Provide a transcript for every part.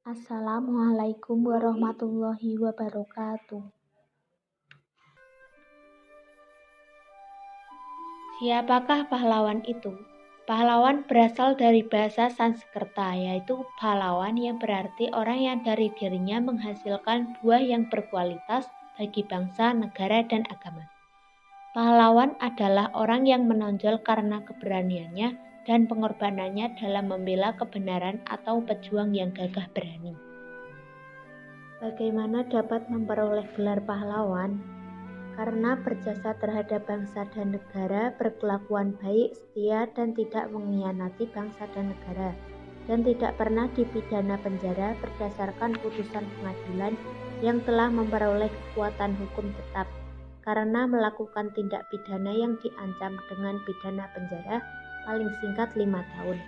Assalamualaikum warahmatullahi wabarakatuh. Siapakah pahlawan itu? Pahlawan berasal dari bahasa Sanskerta, yaitu pahlawan yang berarti orang yang dari dirinya menghasilkan buah yang berkualitas bagi bangsa, negara, dan agama. Pahlawan adalah orang yang menonjol karena keberaniannya dan pengorbanannya dalam membela kebenaran atau pejuang yang gagah berani. Bagaimana dapat memperoleh gelar pahlawan? Karena berjasa terhadap bangsa dan negara, berkelakuan baik, setia, dan tidak mengkhianati bangsa dan negara, dan tidak pernah dipidana penjara berdasarkan putusan pengadilan yang telah memperoleh kekuatan hukum tetap, karena melakukan tindak pidana yang diancam dengan pidana penjara paling singkat 5 tahun.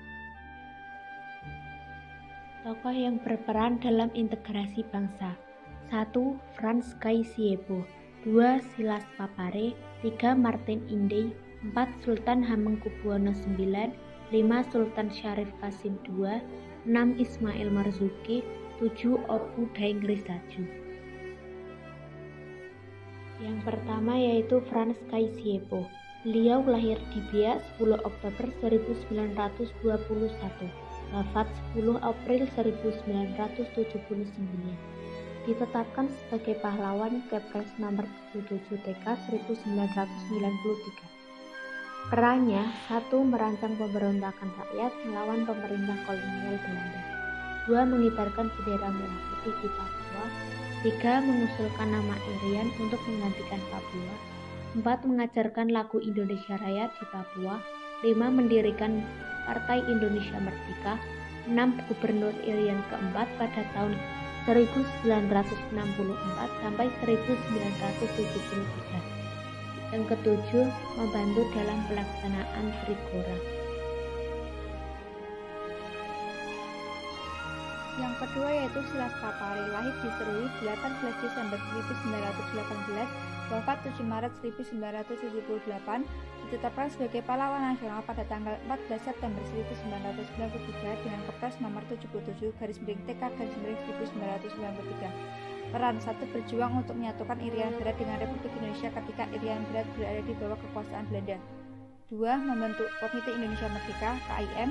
Tokoh yang berperan dalam integrasi bangsa. 1. Frans Kaisiepo. 2. Silas Papare. 3. Martin Inde. 4. Sultan Hamengkubuwono IX. 5. Sultan Syarif Qasim II. 6. Ismail Marzuki. 7. Opu Daengri Saju. Yang pertama yaitu Frans Kaisiepo. Beliau lahir di Biak 10 Oktober 1921. Wafat 10 April 1979. Ditetapkan sebagai pahlawan Kepres nomor 77 TK 1993. Perannya: 1. Merancang pemberontakan rakyat melawan pemerintah kolonial Belanda. 2. Mengibarkan bendera merah putih di Papua. 3. Mengusulkan nama Irian untuk menggantikan Papua. 4. Mengajarkan lagu Indonesia Raya di Papua. 5. Mendirikan Partai Indonesia Merdeka. 6. Gubernur Irian keempat pada tahun 1964 sampai 1973. Yang ketujuh, membantu dalam pelaksanaan Trigora. Yang kedua yaitu Silas Papare, lahir di Serui 18 Desember 1918, wafat 7 Maret 1978, ditetapkan sebagai pahlawan nasional pada tanggal 14 September 1993 dengan Kepres nomor 77-TK-1993. Peran: 1. Berjuang untuk menyatukan Irian Barat dengan Republik Indonesia ketika Irian Barat berada di bawah kekuasaan Belanda. 2. Membentuk Komite Indonesia Merdeka (KIM).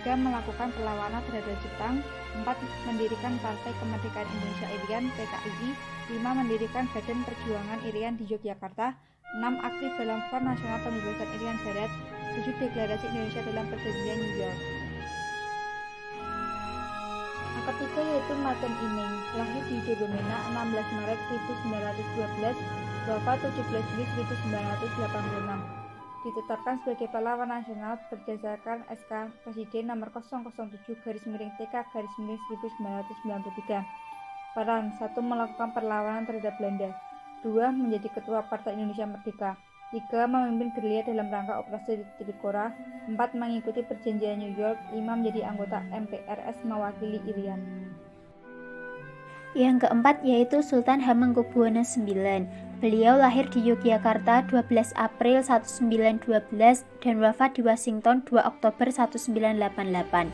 3. Melakukan perlawanan terhadap Jepang. 4. Mendirikan Partai Kemerdekaan Indonesia Irian (PKI). 5. Mendirikan Badan Perjuangan Irian di Yogyakarta. 6. Aktif dalam Front Nasional Pembebasan Irian Barat. 7. Deklarasi Indonesia dalam Perjanjian New York. Yang ketiga yaitu Martin Inde, lahir di Debomena 16 Maret 1912, wafat 17 Juli 1986. Ditetapkan sebagai pahlawan nasional berdasarkan SK Presiden nomor 007-TK-1993. Peran: 1. Melakukan perlawanan terhadap Belanda. 2. Menjadi Ketua Partai Indonesia Merdeka. 3. Memimpin gerilya dalam rangka Operasi Trigora. 4. Mengikuti Perjanjian New York. 5. Menjadi anggota MPRS mewakili Irian. Yang keempat yaitu Sultan Hamengkubuwono IX. Beliau lahir di Yogyakarta 12 April 1912 dan wafat di Washington 2 Oktober 1988.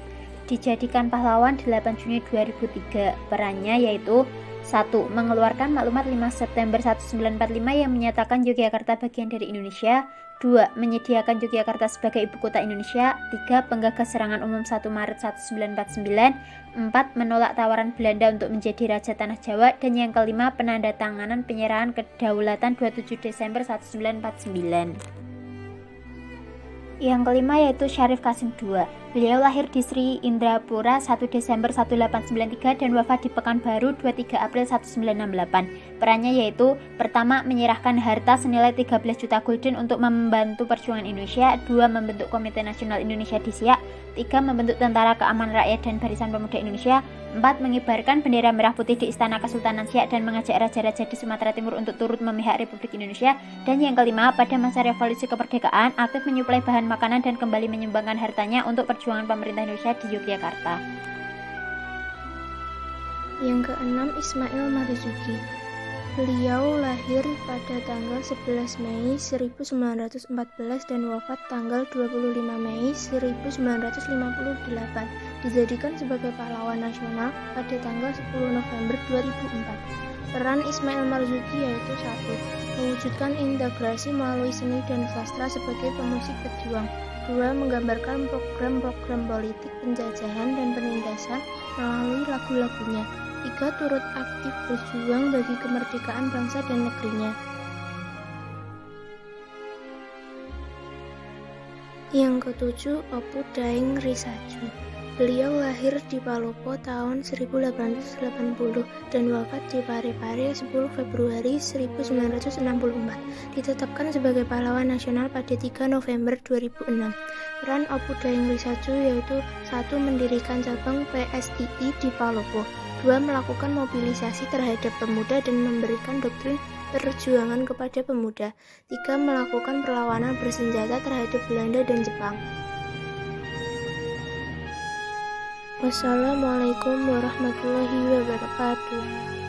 Dijadikan pahlawan 8 Juni 2003. Perannya yaitu: 1. Mengeluarkan maklumat 5 September 1945 yang menyatakan Yogyakarta bagian dari Indonesia. 2. Menyediakan Yogyakarta sebagai ibu kota Indonesia. 3. Penggagas serangan umum 1 Maret 1949. 4. Menolak tawaran Belanda untuk menjadi Raja Tanah Jawa. Dan yang kelima, penandatanganan penyerahan kedaulatan 27 Desember 1949. Yang kelima yaitu Syarif Qasim II. Beliau lahir di Sri Indrapura 1 Desember 1893 dan wafat di Pekanbaru 23 April 1968. Perannya yaitu: pertama, menyerahkan harta senilai 13 juta gulden untuk membantu perjuangan Indonesia. 2. Membentuk Komite Nasional Indonesia di Siak. 3. Membentuk Tentara Keamanan Rakyat dan Barisan Pemuda Indonesia. 4. Mengibarkan bendera merah putih di Istana Kesultanan Siak dan mengajak raja-raja di Sumatera Timur untuk turut memihak Republik Indonesia. Dan yang kelima, pada masa revolusi kemerdekaan, aktif menyuplai bahan makanan dan kembali menyumbangkan hartanya untuk perjuangan pemerintah Indonesia di Yogyakarta. Yang keenam, Ismail Marzuki. Beliau lahir pada tanggal 11 Mei 1914 dan wafat tanggal 25 Mei 1958. Dijadikan sebagai pahlawan nasional pada tanggal 10 November 2004. Peran Ismail Marzuki yaitu 1. Mewujudkan integrasi melalui seni dan sastra sebagai pemusik pejuang. 2. Menggambarkan program-program politik penjajahan dan penindasan melalui lagu-lagunya. 3. Turut aktif berjuang bagi kemerdekaan bangsa dan negerinya. Yang ketujuh, Opu Daeng Risaju. Beliau lahir di Palopo tahun 1880 dan wafat di Parepare 10 Februari 1964. Ditetapkan sebagai pahlawan nasional pada 3 November 2006. Peran Opu Daeng Risaju yaitu 1. Mendirikan cabang PSII di Palopo. 2. Melakukan mobilisasi terhadap pemuda dan memberikan doktrin perjuangan kepada pemuda. 3. Melakukan perlawanan bersenjata terhadap Belanda dan Jepang. Wassalamualaikum warahmatullahi wabarakatuh.